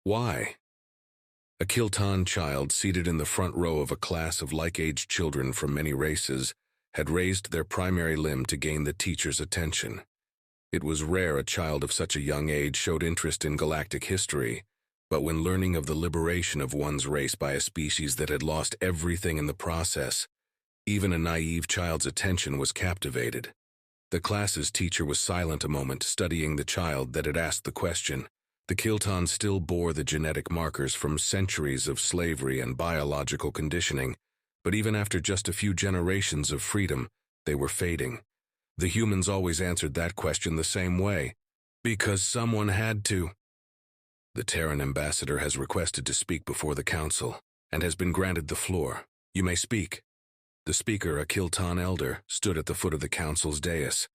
Why? A Kilton child seated in the front row of a class of like-aged children from many races had raised their primary limb to gain the teacher's attention. It was rare a child of such a young age showed interest in galactic history, but when learning of the liberation of one's race by a species that had lost everything in the process, even a naive child's attention was captivated. The class's teacher was silent a moment, studying the child that had asked the question. The Kilton still bore the genetic markers from centuries of slavery and biological conditioning, but even after just a few generations of freedom, they were fading. The humans always answered that question the same way: because someone had to. The Terran ambassador has requested to speak before the council, and has been granted the floor. You may speak. The speaker, a Kilton elder, stood at the foot of the council's dais.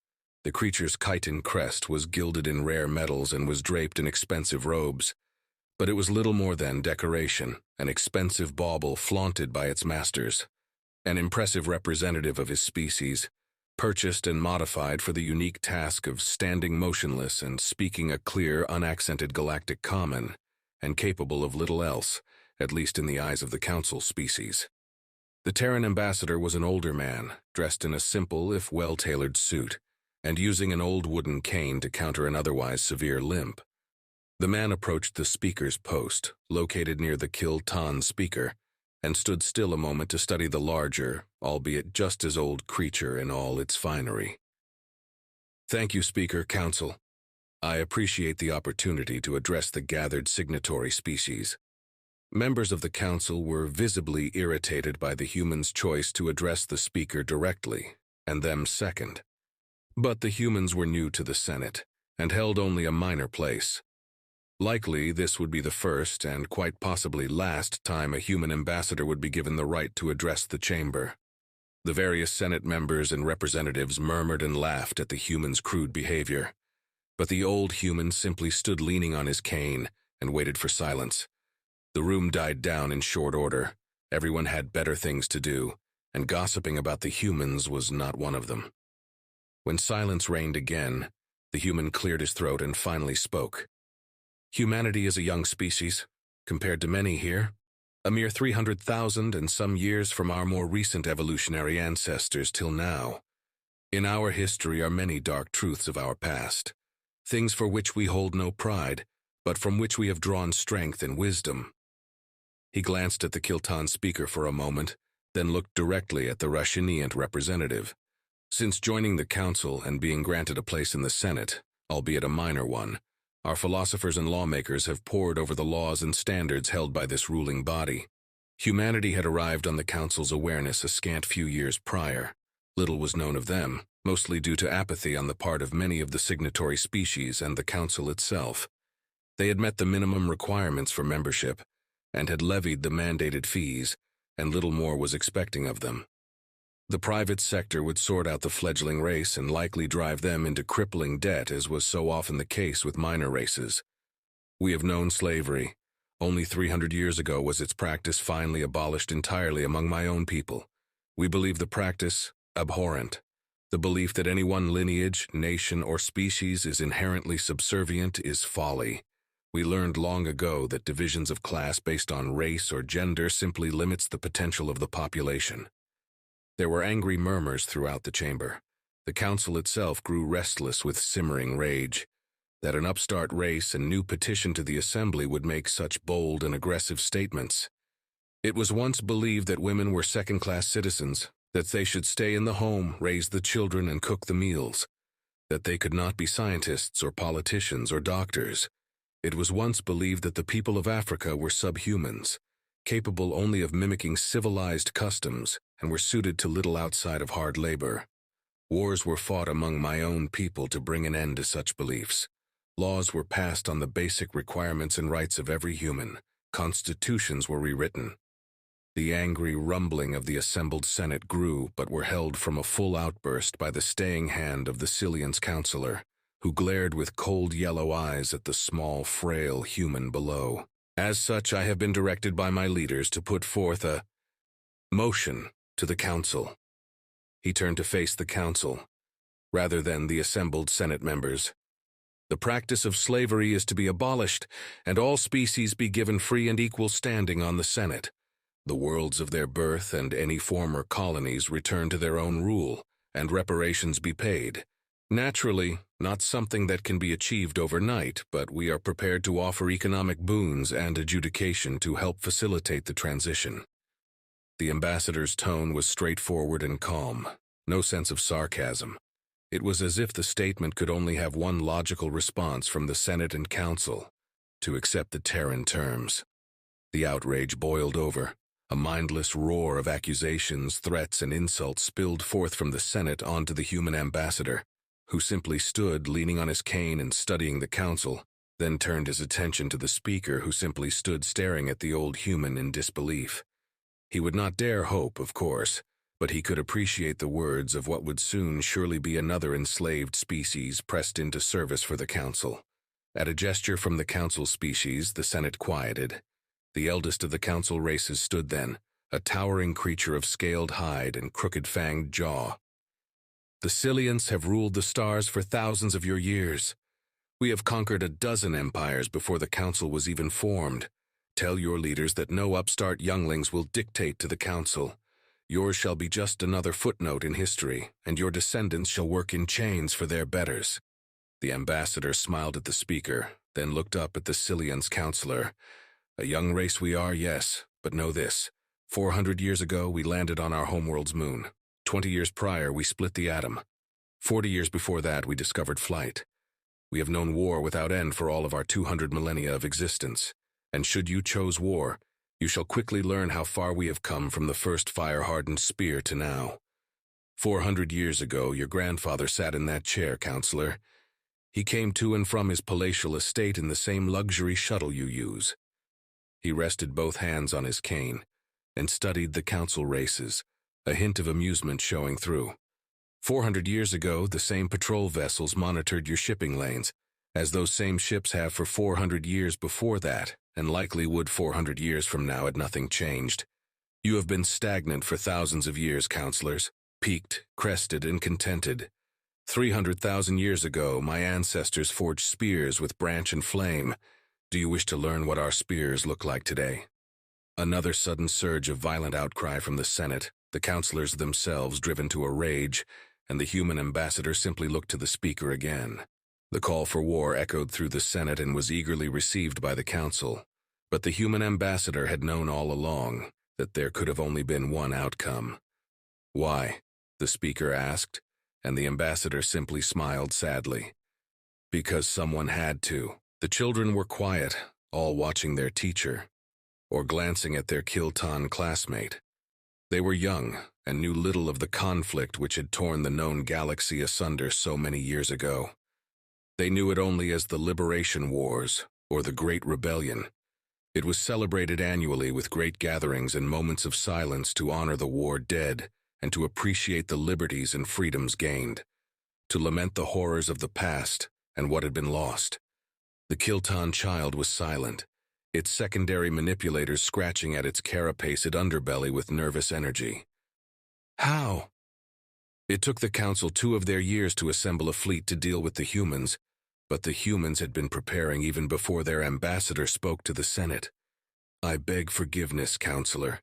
The creature's chitin crest was gilded in rare metals and was draped in expensive robes, but it was little more than decoration, an expensive bauble flaunted by its masters, an impressive representative of his species, purchased and modified for the unique task of standing motionless and speaking a clear, unaccented galactic common, and capable of little else, at least in the eyes of the council species. The Terran ambassador was an older man, dressed in a simple, if well-tailored suit, and using an old wooden cane to counter an otherwise severe limp. The man approached the speaker's post, located near the Kilton speaker, and stood still a moment to study the larger, albeit just as old creature in all its finery. Thank you, Speaker, Council. I appreciate the opportunity to address the gathered signatory species. Members of the council were visibly irritated by the humans' choice to address the speaker directly, and them second. But the humans were new to the Senate, and held only a minor place. Likely, this would be the first, and quite possibly last, time a human ambassador would be given the right to address the chamber. The various Senate members and representatives murmured and laughed at the humans' crude behavior, but the old human simply stood leaning on his cane and waited for silence. The room died down in short order. Everyone had better things to do, and gossiping about the humans was not one of them. When silence reigned again, the human cleared his throat and finally spoke. Humanity is a young species, compared to many here, a mere 300,000 and some years from our more recent evolutionary ancestors till now. In our history are many dark truths of our past, things for which we hold no pride, but from which we have drawn strength and wisdom. He glanced at the Kilton speaker for a moment, then looked directly at the Russianian representative. Since joining the council and being granted a place in the Senate, albeit a minor one, our philosophers and lawmakers have pored over the laws and standards held by this ruling body. Humanity had arrived on the council's awareness a scant few years prior. Little was known of them, mostly due to apathy on the part of many of the signatory species and the council itself. They had met the minimum requirements for membership and had levied the mandated fees, and little more was expecting of them. The private sector would sort out the fledgling race and likely drive them into crippling debt, as was so often the case with minor races. We have known slavery. Only 300 years ago was its practice finally abolished entirely among my own people. We believe the practice abhorrent. The belief that any one lineage, nation, or species is inherently subservient is folly. We learned long ago that divisions of class based on race or gender simply limits the potential of the population. There were angry murmurs throughout the chamber. The council itself grew restless with simmering rage. That an upstart race and new petition to the assembly would make such bold and aggressive statements. It was once believed that women were second-class citizens, that they should stay in the home, raise the children, and cook the meals, that they could not be scientists or politicians or doctors. It was once believed that the people of Africa were subhumans, capable only of mimicking civilized customs, and were suited to little outside of hard labor. Wars were fought among my own people to bring an end to such beliefs. Laws were passed on the basic requirements and rights of every human. Constitutions were rewritten. The angry rumbling of the assembled Senate grew, but were held from a full outburst by the staying hand of the Cillian's counselor, who glared with cold yellow eyes at the small, frail human below. As such, I have been directed by my leaders to put forth a motion to the council. He turned to face the council, rather than the assembled Senate members. The practice of slavery is to be abolished, and all species be given free and equal standing on the Senate. The worlds of their birth and any former colonies return to their own rule, and reparations be paid. Naturally, not something that can be achieved overnight, but we are prepared to offer economic boons and adjudication to help facilitate the transition. The ambassador's tone was straightforward and calm, no sense of sarcasm. It was as if the statement could only have one logical response from the Senate and Council: to accept the Terran terms. The outrage boiled over. A mindless roar of accusations, threats, and insults spilled forth from the Senate onto the human ambassador, who simply stood leaning on his cane and studying the council, then turned his attention to the speaker, who simply stood staring at the old human in disbelief. He would not dare hope, of course, but he could appreciate the words of what would soon surely be another enslaved species pressed into service for the council. At a gesture from the council species, the Senate quieted. The eldest of the council races stood then, a towering creature of scaled hide and crooked-fanged jaw. The Silians have ruled the stars for thousands of your years. We have conquered a dozen empires before the council was even formed. Tell your leaders that no upstart younglings will dictate to the council. Yours shall be just another footnote in history, and your descendants shall work in chains for their betters. The ambassador smiled at the speaker, then looked up at the Silian's counselor. A young race we are, yes, but know this. 400 years ago, we landed on our homeworld's moon. 20 years prior, we split the atom. 40 years before that, we discovered flight. We have known war without end for all of our 200 millennia of existence. And should you choose war, you shall quickly learn how far we have come from the first fire-hardened spear to now. 400 years ago, your grandfather sat in that chair, counselor. He came to and from his palatial estate in the same luxury shuttle you use. He rested both hands on his cane and studied the council races, a hint of amusement showing through. 400 years ago, the same patrol vessels monitored your shipping lanes, as those same ships have for 400 years before that, and likely would 400 years from now had nothing changed. You have been stagnant for thousands of years, counselors, peaked, crested, and contented. 300,000 years ago, my ancestors forged spears with branch and flame. Do you wish to learn what our spears look like today? Another sudden surge of violent outcry from the Senate, the councilors themselves driven to a rage, and the human ambassador simply looked to the speaker again. The call for war echoed through the Senate and was eagerly received by the council. But the human ambassador had known all along that there could have only been one outcome. Why? The speaker asked, and the ambassador simply smiled sadly. Because someone had to. The children were quiet, all watching their teacher, or glancing at their Kilton classmate. They were young and knew little of the conflict which had torn the known galaxy asunder so many years ago. They knew it only as the Liberation Wars, or the Great Rebellion. It was celebrated annually with great gatherings and moments of silence to honor the war dead and to appreciate the liberties and freedoms gained, to lament the horrors of the past and what had been lost. The Kilton child was silent, its secondary manipulators scratching at its carapaced underbelly with nervous energy. How? It took the council 2 of their years to assemble a fleet to deal with the humans, but the humans had been preparing even before their ambassador spoke to the Senate. I beg forgiveness, counselor,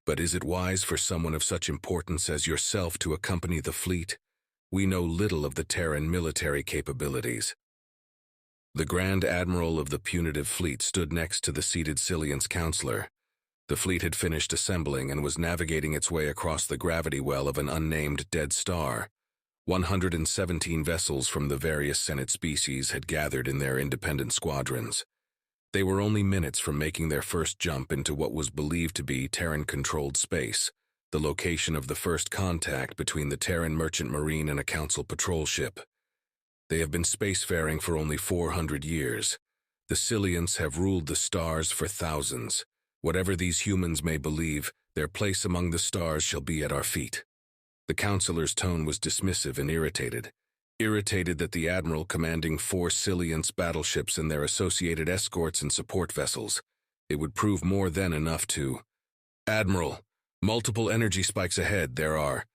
but is it wise for someone of such importance as yourself to accompany the fleet? We know little of the Terran military capabilities. The Grand Admiral of the punitive fleet stood next to the seated Silian's counselor. The fleet had finished assembling and was navigating its way across the gravity well of an unnamed dead star. 117 vessels from the various Senate species had gathered in their independent squadrons. They were only minutes from making their first jump into what was believed to be Terran-controlled space, the location of the first contact between the Terran merchant marine and a council patrol ship. They have been spacefaring for only 400 years. The Silians have ruled the stars for thousands. Whatever these humans may believe, their place among the stars shall be at our feet. The counselor's tone was dismissive and irritated that the admiral commanding 4 Silians battleships and their associated escorts and support vessels. It would prove more than enough to... Admiral, multiple energy spikes ahead, there are...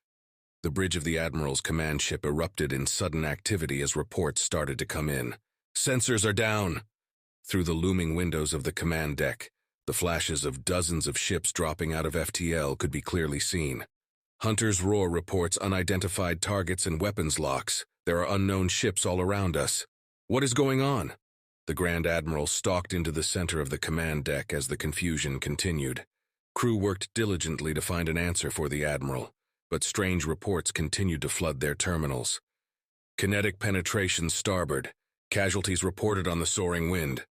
The bridge of the admiral's command ship erupted in sudden activity as reports started to come in. Sensors are down! Through the looming windows of the command deck, the flashes of dozens of ships dropping out of FTL could be clearly seen. Hunter's Roar reports unidentified targets and weapons locks. There are unknown ships all around us. What is going on? The Grand Admiral stalked into the center of the command deck as the confusion continued. Crew worked diligently to find an answer for the Admiral, but strange reports continued to flood their terminals. Kinetic penetration starboard. Casualties reported on the soaring wind.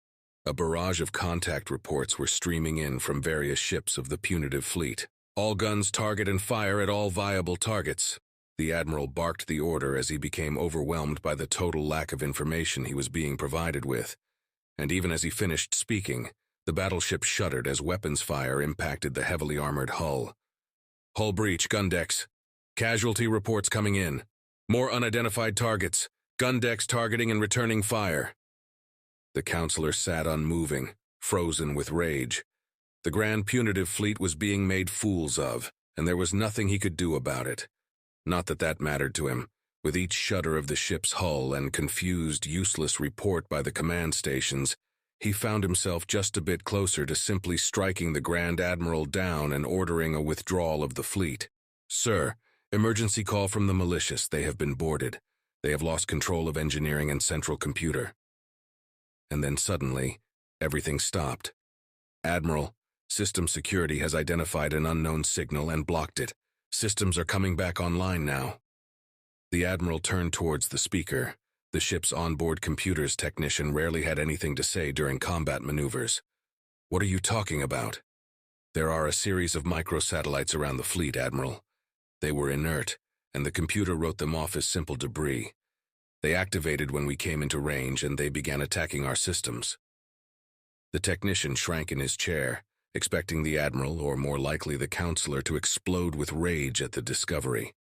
A barrage of contact reports were streaming in from various ships of the punitive fleet. All guns target and fire at all viable targets. The Admiral barked the order as he became overwhelmed by the total lack of information he was being provided with. And even as he finished speaking, the battleship shuddered as weapons fire impacted the heavily armored hull. Hull breach, gun decks. Casualty reports coming in. More unidentified targets. Gun decks targeting and returning fire. The counselor sat unmoving, frozen with rage. The Grand Punitive Fleet was being made fools of, and there was nothing he could do about it. Not that that mattered to him. With each shudder of the ship's hull and confused, useless report by the command stations, he found himself just a bit closer to simply striking the Grand Admiral down and ordering a withdrawal of the fleet. "Sir, emergency call from the malicious. They have been boarded. They have lost control of engineering and central computer." And then suddenly, everything stopped. "Admiral, system security has identified an unknown signal and blocked it. Systems are coming back online now." The Admiral turned towards the speaker. The ship's onboard computers technician rarely had anything to say during combat maneuvers. "What are you talking about?" "There are a series of microsatellites around the fleet, Admiral. They were inert, and the computer wrote them off as simple debris. They activated when we came into range, and they began attacking our systems." The technician shrank in his chair, expecting the Admiral, or more likely the counselor, to explode with rage at the discovery.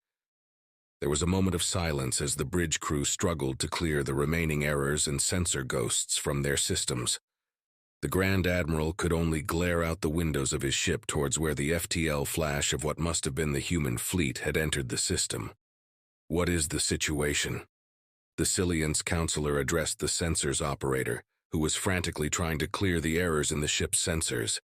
There was a moment of silence as the bridge crew struggled to clear the remaining errors and sensor ghosts from their systems. The Grand Admiral could only glare out the windows of his ship towards where the FTL flash of what must have been the human fleet had entered the system. "What is the situation?" The Cillian's counselor addressed the sensors operator, who was frantically trying to clear the errors in the ship's sensors.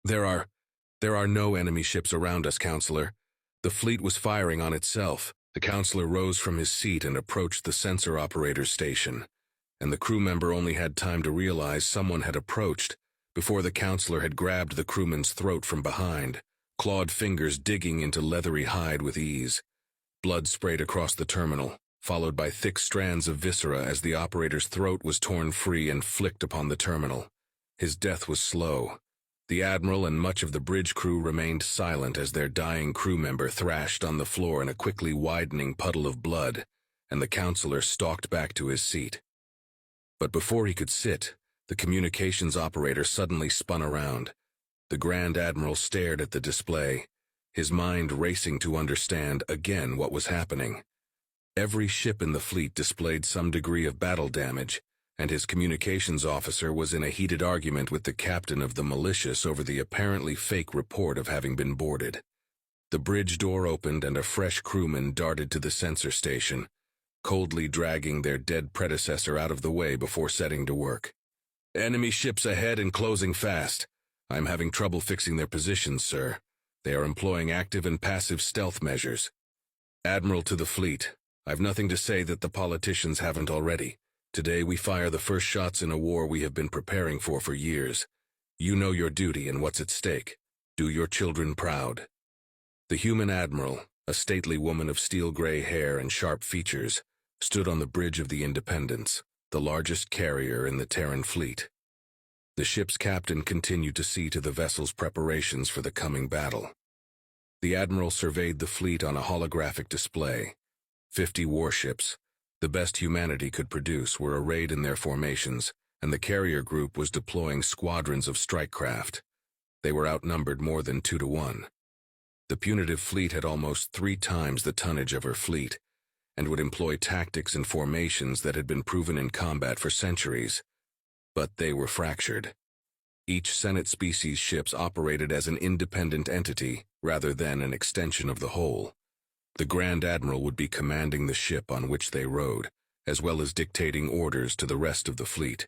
There are no enemy ships around us, counselor. The fleet was firing on itself." The counselor rose from his seat and approached the sensor operator's station, and the crew member only had time to realize someone had approached before the counselor had grabbed the crewman's throat from behind, clawed fingers digging into leathery hide with ease. Blood sprayed across the terminal, followed by thick strands of viscera as the operator's throat was torn free and flicked upon the terminal. His death was slow. The Admiral and much of the bridge crew remained silent as their dying crew member thrashed on the floor in a quickly widening puddle of blood, and the counselor stalked back to his seat. But before he could sit, the communications operator suddenly spun around. The Grand Admiral stared at the display, his mind racing to understand again what was happening. Every ship in the fleet displayed some degree of battle damage, and his communications officer was in a heated argument with the captain of the malicious over the apparently fake report of having been boarded. The bridge door opened and a fresh crewman darted to the sensor station, coldly dragging their dead predecessor out of the way before setting to work. "Enemy ships ahead and closing fast. I'm having trouble fixing their positions, sir. They are employing active and passive stealth measures. Admiral to the fleet, I've nothing to say that the politicians haven't already. Today we fire the first shots in a war we have been preparing for years. You know your duty and what's at stake. Do your children proud." The human Admiral, a stately woman of steel-gray hair and sharp features, stood on the bridge of the Independence, the largest carrier in the Terran fleet. The ship's captain continued to see to the vessel's preparations for the coming battle. The Admiral surveyed the fleet on a holographic display. 50 warships, the best humanity could produce, were arrayed in their formations, and the carrier group was deploying squadrons of strike craft. They were outnumbered more than 2 to 1. The punitive fleet had almost 3 times the tonnage of her fleet, and would employ tactics and formations that had been proven in combat for centuries. But they were fractured. Each Senate species ships operated as an independent entity rather than an extension of the whole. The Grand Admiral would be commanding the ship on which they rode, as well as dictating orders to the rest of the fleet.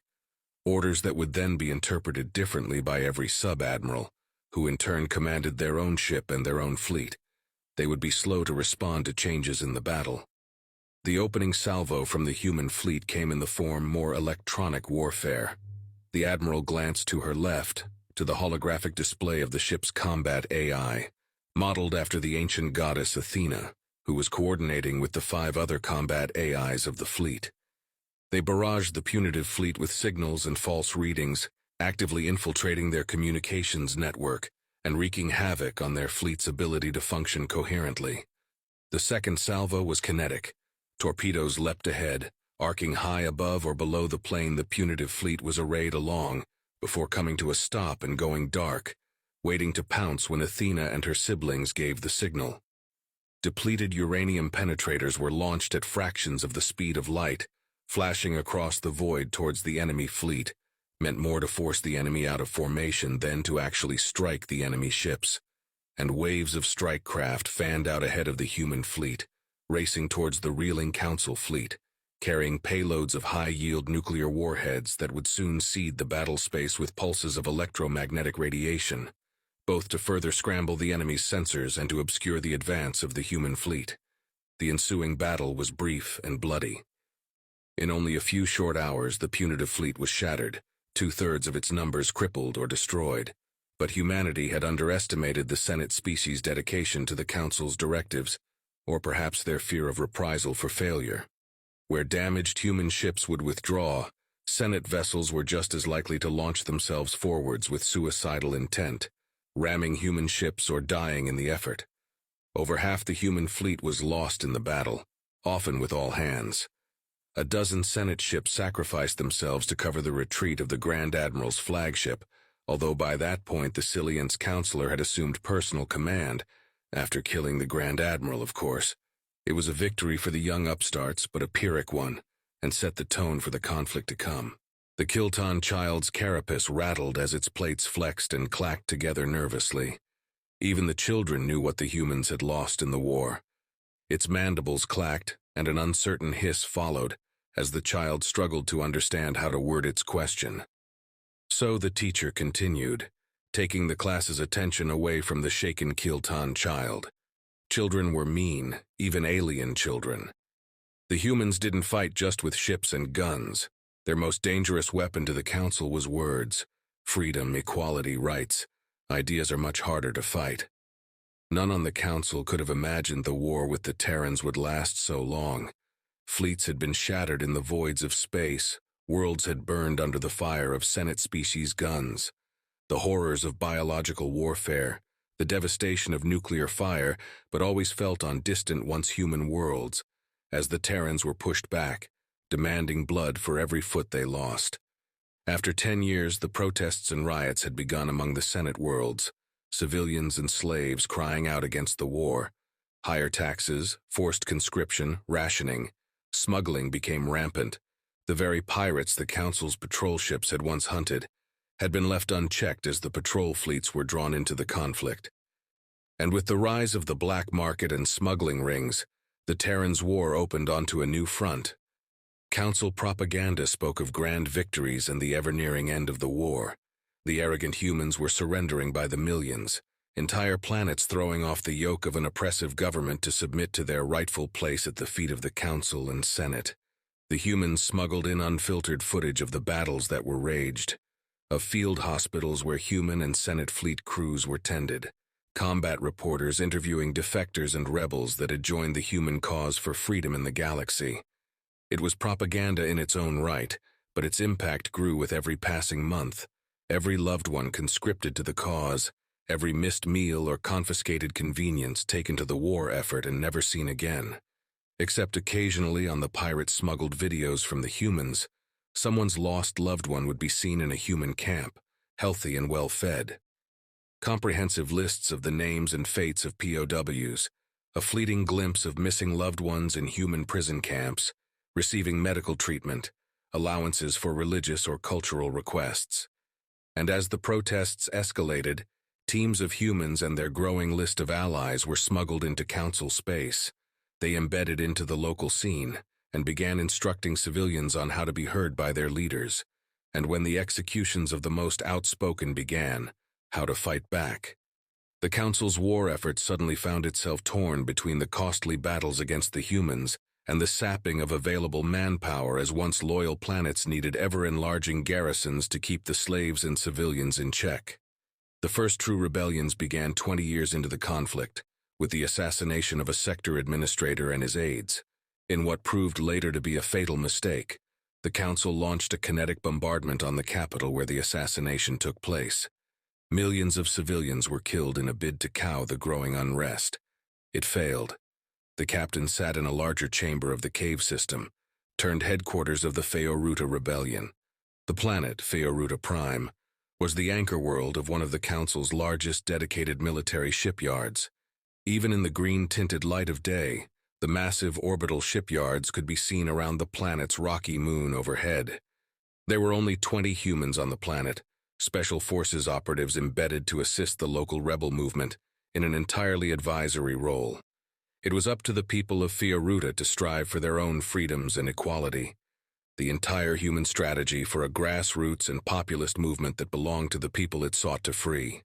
Orders that would then be interpreted differently by every sub-admiral, who in turn commanded their own ship and their own fleet. They would be slow to respond to changes in the battle. The opening salvo from the human fleet came in the form more electronic warfare. The admiral glanced to her left, to the holographic display of the ship's combat AI, modeled after the ancient goddess Athena, who was coordinating with the 5 other combat AIs of the fleet. They barraged the punitive fleet with signals and false readings, actively infiltrating their communications network and wreaking havoc on their fleet's ability to function coherently. The second salvo was kinetic. Torpedoes leapt ahead, arcing high above or below the plane the punitive fleet was arrayed along, before coming to a stop and going dark, waiting to pounce when Athena and her siblings gave the signal. Depleted uranium penetrators were launched at fractions of the speed of light, flashing across the void towards the enemy fleet, meant more to force the enemy out of formation than to actually strike the enemy ships. And waves of strike craft fanned out ahead of the human fleet, racing towards the reeling Council fleet, carrying payloads of high-yield nuclear warheads that would soon seed the battle space with pulses of electromagnetic radiation, both to further scramble the enemy's sensors and to obscure the advance of the human fleet. The ensuing battle was brief and bloody. In only a few short hours, the punitive fleet was shattered, 2/3 of its numbers crippled or destroyed. But humanity had underestimated the Senate species' dedication to the Council's directives, or perhaps their fear of reprisal for failure. Where damaged human ships would withdraw, Senate vessels were just as likely to launch themselves forwards with suicidal intent, ramming human ships or dying in the effort. Over half the human fleet was lost in the battle, often with all hands. A dozen Senate ships sacrificed themselves to cover the retreat of the Grand Admiral's flagship, although by that point the Silient's counselor had assumed personal command, after killing the Grand Admiral, of course. It was a victory for the young upstarts, but a Pyrrhic one, and set the tone for the conflict to come. The Kilton child's carapace rattled as its plates flexed and clacked together nervously. Even the children knew what the humans had lost in the war. Its mandibles clacked, and an uncertain hiss followed, as the child struggled to understand how to word its question. So the teacher continued, taking the class's attention away from the shaken Kilton child. Children were mean, even alien children. The humans didn't fight just with ships and guns. Their most dangerous weapon to the Council was words. Freedom, equality, rights. Ideas are much harder to fight. None on the Council could have imagined the war with the Terrans would last so long. Fleets had been shattered in the voids of space. Worlds had burned under the fire of Senate species guns. The horrors of biological warfare, the devastation of nuclear fire, but always felt on distant once-human worlds, as the Terrans were pushed back, demanding blood for every foot they lost. After 10 years, the protests and riots had begun among the Senate worlds, civilians and slaves crying out against the war. Higher taxes, forced conscription, rationing, smuggling became rampant. The very pirates the Council's patrol ships had once hunted had been left unchecked as the patrol fleets were drawn into the conflict. And with the rise of the black market and smuggling rings, the Terrans' war opened onto a new front. Council propaganda spoke of grand victories and the ever-nearing end of the war. The arrogant humans were surrendering by the millions, entire planets throwing off the yoke of an oppressive government to submit to their rightful place at the feet of the Council and Senate. The humans smuggled in unfiltered footage of the battles that were raged, of field hospitals where human and Senate fleet crews were tended, combat reporters interviewing defectors and rebels that had joined the human cause for freedom in the galaxy. It was propaganda in its own right, but its impact grew with every passing month. Every loved one conscripted to the cause, every missed meal or confiscated convenience taken to the war effort and never seen again. Except occasionally on the pirate-smuggled videos from the humans, someone's lost loved one would be seen in a human camp, healthy and well-fed. Comprehensive lists of the names and fates of POWs, a fleeting glimpse of missing loved ones in human prison camps, receiving medical treatment, allowances for religious or cultural requests. And as the protests escalated, teams of humans and their growing list of allies were smuggled into Council space. They embedded into the local scene, and began instructing civilians on how to be heard by their leaders, and when the executions of the most outspoken began, how to fight back. The Council's war effort suddenly found itself torn between the costly battles against the humans and the sapping of available manpower as once loyal planets needed ever-enlarging garrisons to keep the slaves and civilians in check. The first true rebellions began 20 years into the conflict, with the assassination of a sector administrator and his aides. In what proved later to be a fatal mistake, the Council launched a kinetic bombardment on the capital where the assassination took place. Millions of civilians were killed in a bid to cow the growing unrest. It failed. The captain sat in a larger chamber of the cave system, turned headquarters of the Feoruta rebellion. The planet, Feoruta Prime, was the anchor world of one of the Council's largest dedicated military shipyards. Even in the green-tinted light of day, the massive orbital shipyards could be seen around the planet's rocky moon overhead. There were only 20 humans on the planet, special forces operatives embedded to assist the local rebel movement in an entirely advisory role. It was up to the people of Feoruta to strive for their own freedoms and equality. The entire human strategy for a grassroots and populist movement that belonged to the people it sought to free.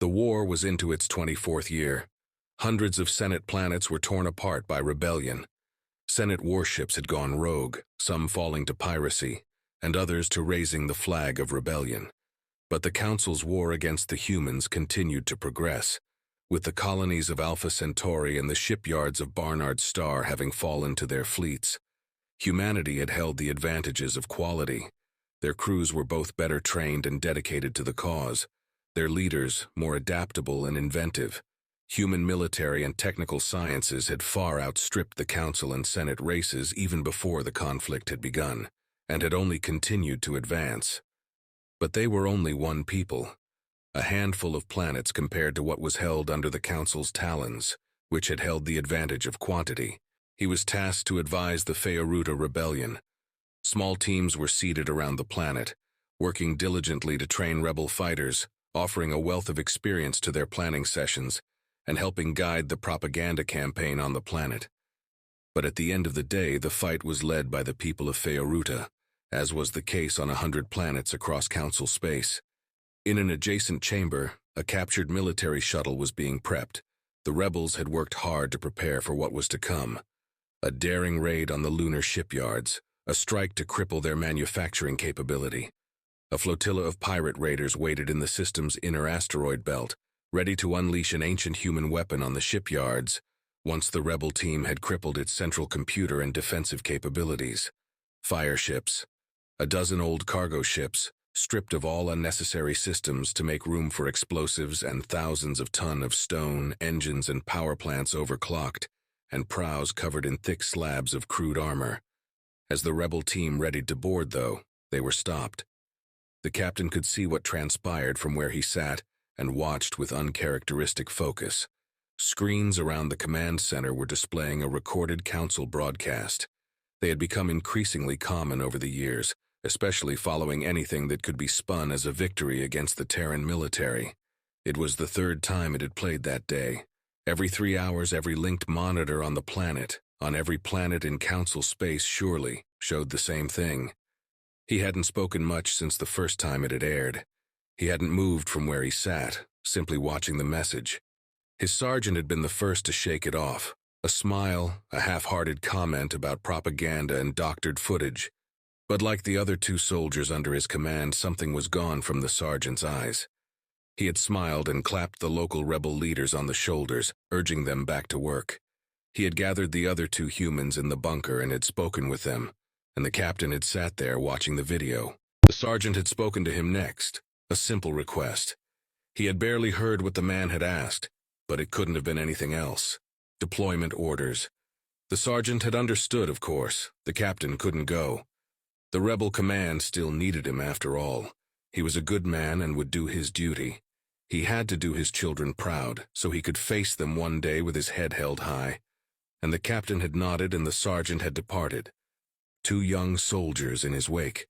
The war was into its 24th year. Hundreds of Senate planets were torn apart by rebellion. Senate warships had gone rogue, some falling to piracy, and others to raising the flag of rebellion. But the Council's war against the humans continued to progress, with the colonies of Alpha Centauri and the shipyards of Barnard's Star having fallen to their fleets. Humanity had held the advantages of quality. Their crews were both better trained and dedicated to the cause, their leaders more adaptable and inventive. Human military and technical sciences had far outstripped the Council and Senate races even before the conflict had begun, and had only continued to advance. But they were only one people, a handful of planets compared to what was held under the Council's talons, which had held the advantage of quantity. He was tasked to advise the Feoruta rebellion. Small teams were seated around the planet, working diligently to train rebel fighters, offering a wealth of experience to their planning sessions, and helping guide the propaganda campaign on the planet. But at the end of the day, the fight was led by the people of Feoruta, as was the case on 100 planets across Council space. In an adjacent chamber, a captured military shuttle was being prepped. The rebels had worked hard to prepare for what was to come. A daring raid on the lunar shipyards, a strike to cripple their manufacturing capability. A flotilla of pirate raiders waited in the system's inner asteroid belt, ready to unleash an ancient human weapon on the shipyards, once the rebel team had crippled its central computer and defensive capabilities. Fire ships, a dozen old cargo ships, stripped of all unnecessary systems to make room for explosives, and thousands of tons of stone, engines and power plants overclocked, and prows covered in thick slabs of crude armor. As the rebel team readied to board, though, they were stopped. The captain could see what transpired from where he sat and watched with uncharacteristic focus. Screens around the command center were displaying a recorded Council broadcast. They had become increasingly common over the years, especially following anything that could be spun as a victory against the Terran military. It was the third time it had played that day. Every 3 hours, every linked monitor on the planet, on every planet in Council space surely, showed the same thing. He hadn't spoken much since the first time it had aired. He hadn't moved from where he sat, simply watching the message. His sergeant had been the first to shake it off. A smile, a half-hearted comment about propaganda and doctored footage. But like the other 2 soldiers under his command, something was gone from the sergeant's eyes. He had smiled and clapped the local rebel leaders on the shoulders, urging them back to work. He had gathered the other 2 humans in the bunker and had spoken with them, and the captain had sat there watching the video. The sergeant had spoken to him next, a simple request. He had barely heard what the man had asked, but it couldn't have been anything else. Deployment orders. The sergeant had understood, of course. The captain couldn't go. The rebel command still needed him after all. He was a good man and would do his duty. He had to do his children proud, so he could face them one day with his head held high. And the captain had nodded and the sergeant had departed. 2 young soldiers in his wake.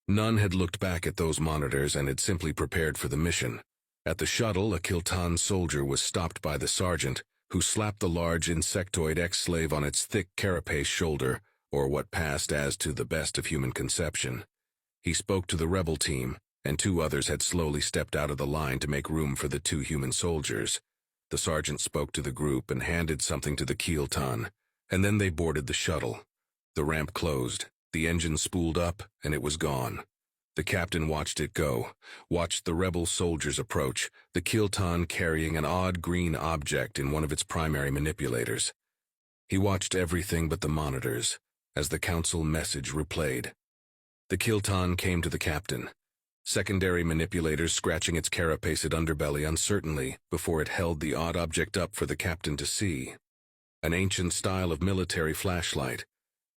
None had looked back at those monitors and had simply prepared for the mission. At the shuttle, a Kilton soldier was stopped by the sergeant, who slapped the large insectoid ex-slave on its thick carapace shoulder, or what passed as to the best of human conception. He spoke to the rebel team, and two others had slowly stepped out of the line to make room for the two human soldiers. The sergeant spoke to the group and handed something to the Kilton, and then they boarded the shuttle. The ramp closed, the engine spooled up, and it was gone. The captain watched it go, watched the rebel soldiers approach, the Kilton carrying an odd green object in one of its primary manipulators. He watched everything but the monitors, as the council message replayed. The Kilton came to the captain, secondary manipulators scratching its carapaced underbelly uncertainly before it held the odd object up for the captain to see. An ancient style of military flashlight,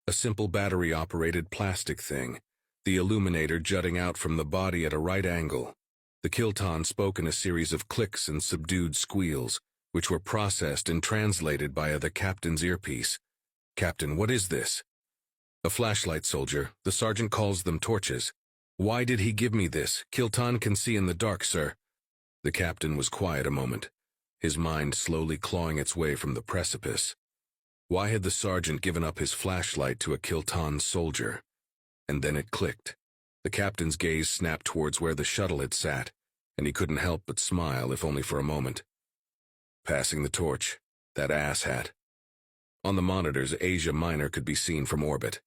a simple battery-operated plastic thing, the illuminator jutting out from the body at a right angle. The Kilton spoke in a series of clicks and subdued squeals, which were processed and translated via the captain's earpiece. "Captain, what is this?" "A flashlight, soldier. The sergeant calls them torches." "Why did he give me this? Kilton can see in the dark, sir." The captain was quiet a moment, his mind slowly clawing its way from the precipice. Why had the sergeant given up his flashlight to a Kilton soldier? And then it clicked. The captain's gaze snapped towards where the shuttle had sat, and he couldn't help but smile, if only for a moment. Passing the torch, that asshat. On the monitors, Asia Minor could be seen from orbit.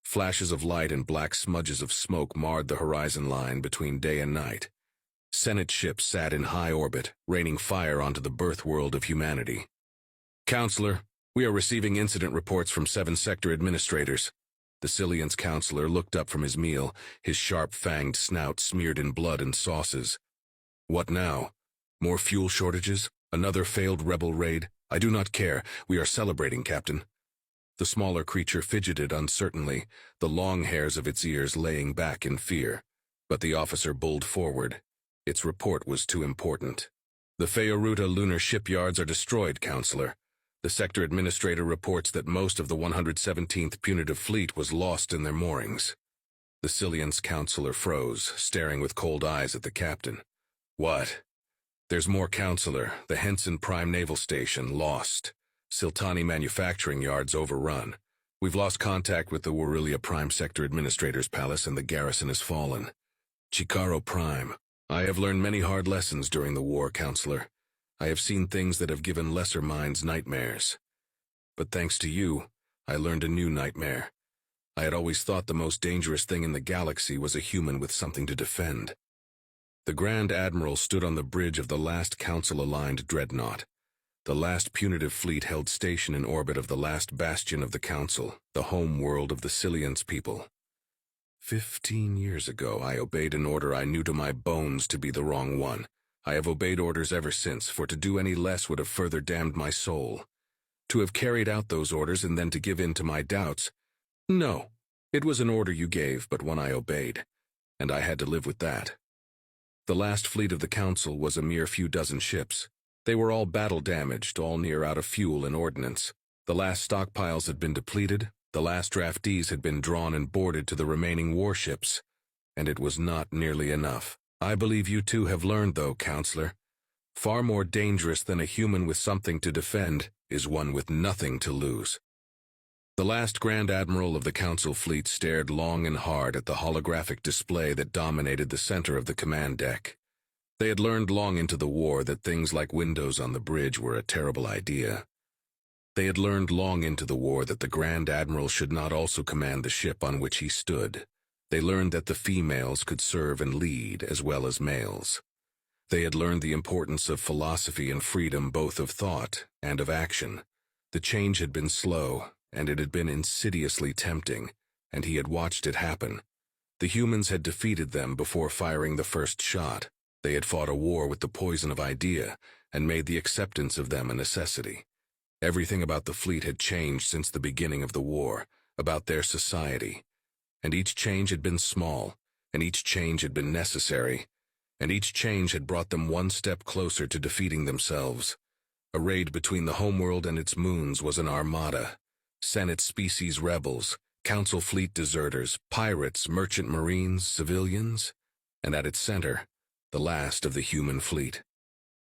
Flashes of light and black smudges of smoke marred the horizon line between day and night. Senate ships sat in high orbit, raining fire onto the birth world of humanity. "Counselor, we are receiving incident reports from 7 sector administrators." The Cillian's counselor looked up from his meal, his sharp-fanged snout smeared in blood and sauces. "What now? More fuel shortages? Another failed rebel raid? I do not care. We are celebrating, Captain." The smaller creature fidgeted uncertainly, the long hairs of its ears laying back in fear. But the officer bulled forward. Its report was too important. "The Feyruta lunar shipyards are destroyed, Counselor. The sector administrator reports that most of the 117th Punitive Fleet was lost in their moorings." The Cillian's counselor froze, staring with cold eyes at the captain. "What?" "There's more, Counselor. The Henson Prime Naval Station, lost. Siltani manufacturing yards overrun. We've lost contact with the Warilia Prime Sector Administrator's Palace and the garrison has fallen. Chikaro Prime. I have learned many hard lessons during the war, Counselor. I have seen things that have given lesser minds nightmares. But thanks to you, I learned a new nightmare. I had always thought the most dangerous thing in the galaxy was a human with something to defend." The Grand Admiral stood on the bridge of the last Council-aligned dreadnought. The last punitive fleet held station in orbit of the last bastion of the Council, the home world of the Cillian's people. 15 years ago, I obeyed an order I knew to my bones to be the wrong one. I have obeyed orders ever since, for to do any less would have further damned my soul. To have carried out those orders and then to give in to my doubts? No, it was an order you gave, but one I obeyed, and I had to live with that. The last fleet of the Council was a mere few dozen ships. They were all battle-damaged, all near out of fuel and ordnance. The last stockpiles had been depleted, the last draftees had been drawn and boarded to the remaining warships, and it was not nearly enough. I believe you too have learned, though, Counselor. Far more dangerous than a human with something to defend is one with nothing to lose. The last Grand Admiral of the Council fleet stared long and hard at the holographic display that dominated the center of the command deck. They had learned long into the war that things like windows on the bridge were a terrible idea. They had learned long into the war that the Grand Admiral should not also command the ship on which he stood. They learned that the females could serve and lead as well as males. They had learned the importance of philosophy and freedom, both of thought and of action. The change had been slow, and it had been insidiously tempting, and he had watched it happen. The humans had defeated them before firing the first shot. They had fought a war with the poison of idea, and made the acceptance of them a necessity. Everything about the fleet had changed since the beginning of the war, about their society. And each change had been small, and each change had been necessary, and each change had brought them one step closer to defeating themselves. A raid between the homeworld and its moons was an armada. Senate species rebels, Council fleet deserters, pirates, merchant marines, civilians, and at its center, the last of the human fleet.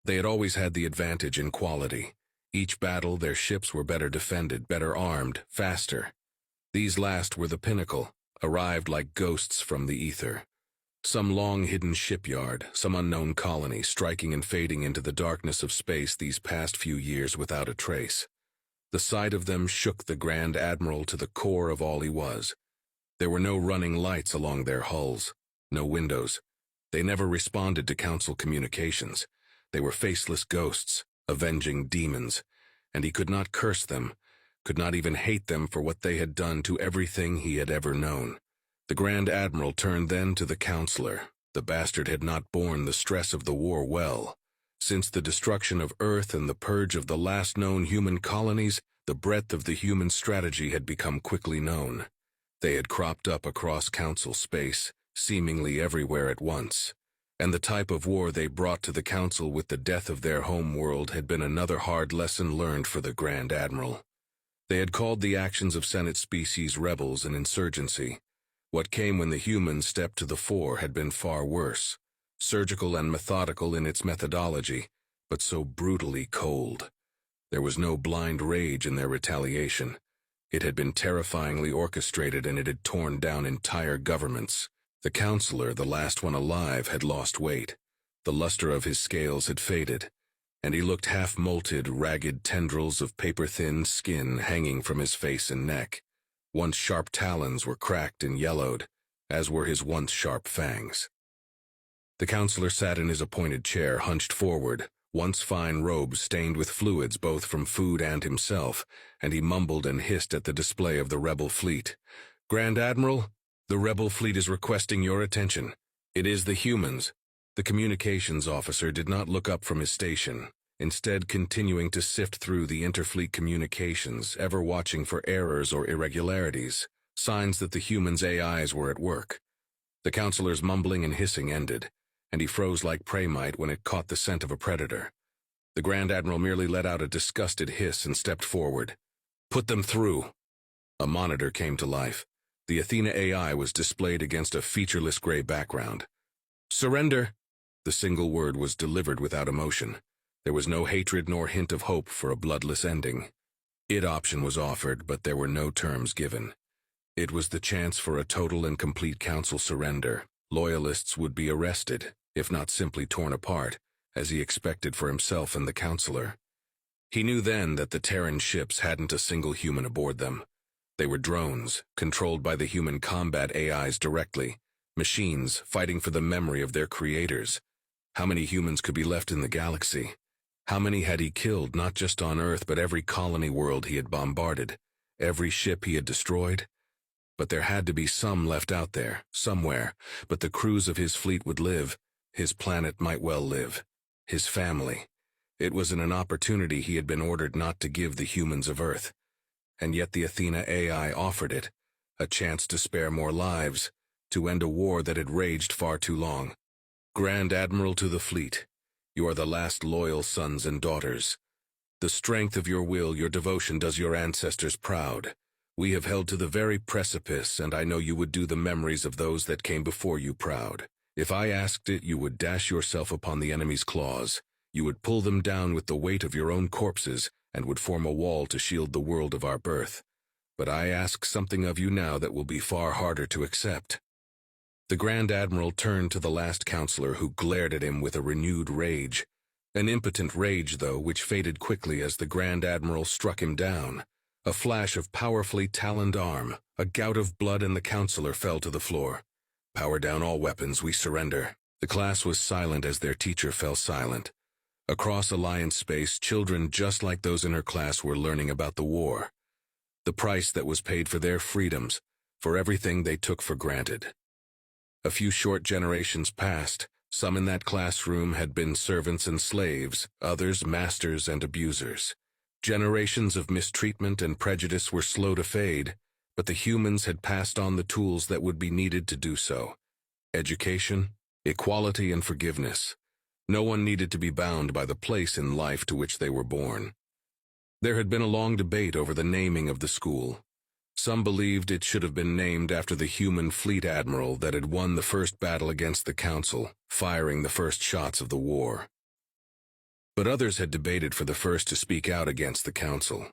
They had always had the advantage in quality. Each battle, their ships were better defended, better armed, faster. These last were the pinnacle, arrived like ghosts from the ether. Some long-hidden shipyard, some unknown colony, striking and fading into the darkness of space these past few years without a trace. The sight of them shook the Grand Admiral to the core of all he was. There were no running lights along their hulls, no windows. They never responded to Council communications. They were faceless ghosts, avenging demons, and he could not curse them, could not even hate them for what they had done to everything he had ever known. The Grand Admiral turned then to the Counselor. The bastard had not borne the stress of the war well. Since the destruction of Earth and the purge of the last known human colonies, the breadth of the human strategy had become quickly known. They had cropped up across Council space, seemingly everywhere at once. And the type of war they brought to the Council with the death of their home world had been another hard lesson learned for the Grand Admiral. They had called the actions of Senate species rebels and insurgency. What came when the humans stepped to the fore had been far worse. Surgical and methodical in its methodology, but so brutally cold. There was no blind rage in their retaliation. It had been terrifyingly orchestrated, and it had torn down entire governments. The Counselor, the last one alive, had lost weight. The luster of his scales had faded, and he looked half-molted, ragged tendrils of paper-thin skin hanging from his face and neck. Once sharp talons were cracked and yellowed, as were his once sharp fangs. The Counselor sat in his appointed chair, hunched forward, once fine robes stained with fluids both from food and himself, and he mumbled and hissed at the display of the rebel fleet. "Grand Admiral, the rebel fleet is requesting your attention. It is the humans." The communications officer did not look up from his station, instead continuing to sift through the interfleet communications, ever watching for errors or irregularities, signs that the humans' AIs were at work. The Counselor's mumbling and hissing ended, and he froze like prey might when it caught the scent of a predator. The Grand Admiral merely let out a disgusted hiss and stepped forward. "Put them through." A monitor came to life. The Athena AI was displayed against a featureless gray background. "Surrender." The single word was delivered without emotion. There was no hatred nor hint of hope for a bloodless ending. It option was offered, but there were no terms given. It was the chance for a total and complete Council surrender. Loyalists would be arrested, if not simply torn apart, as he expected for himself and the Counselor. He knew then that the Terran ships hadn't a single human aboard them. They were drones, controlled by the human combat AIs directly, machines fighting for the memory of their creators. How many humans could be left in the galaxy? How many had he killed, not just on Earth, but every colony world he had bombarded, every ship he had destroyed? But there had to be some left out there, somewhere. But the crews of his fleet would live. His planet might well live. His family. It was an opportunity he had been ordered not to give the humans of Earth. And yet the Athena AI offered it. A chance to spare more lives, to end a war that had raged far too long. Grand Admiral to the fleet, you are the last loyal sons and daughters. The strength of your will, your devotion does your ancestors proud. We have held to the very precipice, and I know you would do the memories of those that came before you proud. If I asked it, you would dash yourself upon the enemy's claws. You would pull them down with the weight of your own corpses, and would form a wall to shield the world of our birth. But I ask something of you now that will be far harder to accept." The Grand Admiral turned to the last Counselor, who glared at him with a renewed rage. An impotent rage, though, which faded quickly as the Grand Admiral struck him down. A flash of powerfully taloned arm, a gout of blood, and the Counselor fell to the floor. "Power down all weapons, we surrender." The class was silent as their teacher fell silent. Across Alliance space, children just like those in her class were learning about the war. The price that was paid for their freedoms, for everything they took for granted. A few short generations passed. Some in that classroom had been servants and slaves, others masters and abusers. Generations of mistreatment and prejudice were slow to fade, but the humans had passed on the tools that would be needed to do so. Education, equality, and forgiveness. No one needed to be bound by the place in life to which they were born. There had been a long debate over the naming of the school. Some believed it should have been named after the human fleet admiral that had won the first battle against the Council, firing the first shots of the war. But others had debated for the first to speak out against the Council.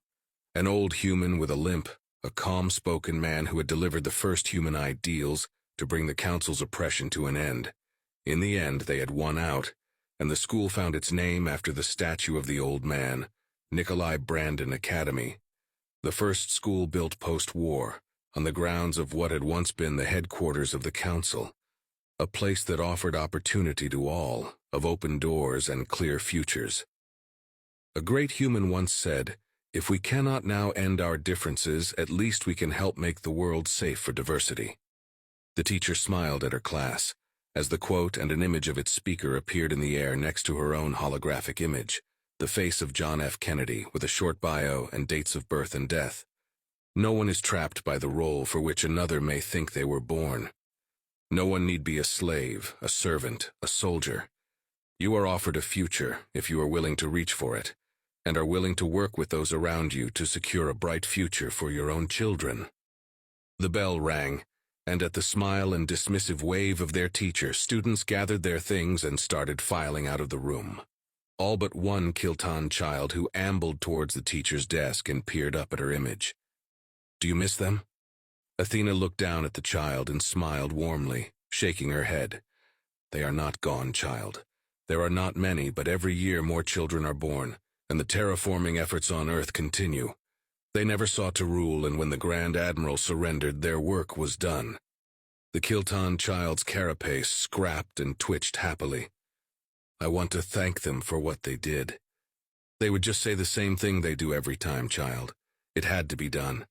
An old human with a limp, a calm-spoken man who had delivered the first human ideals to bring the council's oppression to an end. In the end, they had won out, and the school found its name after the statue of the old man, Nikolai Brandon Academy, the first school built post-war, on the grounds of what had once been the headquarters of the council, a place that offered opportunity to all, of open doors and clear futures. A great human once said, "If we cannot now end our differences, at least we can help make the world safe for diversity." The teacher smiled at her class, as the quote and an image of its speaker appeared in the air next to her own holographic image, the face of John F. Kennedy with a short bio and dates of birth and death. No one is trapped by the role for which another may think they were born. No one need be a slave, a servant, a soldier. You are offered a future if you are willing to reach for it, and are willing to work with those around you to secure a bright future for your own children. The bell rang, and at the smile and dismissive wave of their teacher, students gathered their things and started filing out of the room. All but one Kilton child who ambled towards the teacher's desk and peered up at her image. "Do you miss them?" Athena looked down at the child and smiled warmly, shaking her head. "They are not gone, child. There are not many, but every year more children are born, and the terraforming efforts on Earth continue. They never sought to rule, and when the Grand Admiral surrendered, their work was done." The Kilton child's carapace scrapped and twitched happily. "I want to thank them for what they did. They would just say the same thing they do every time, child. It had to be done.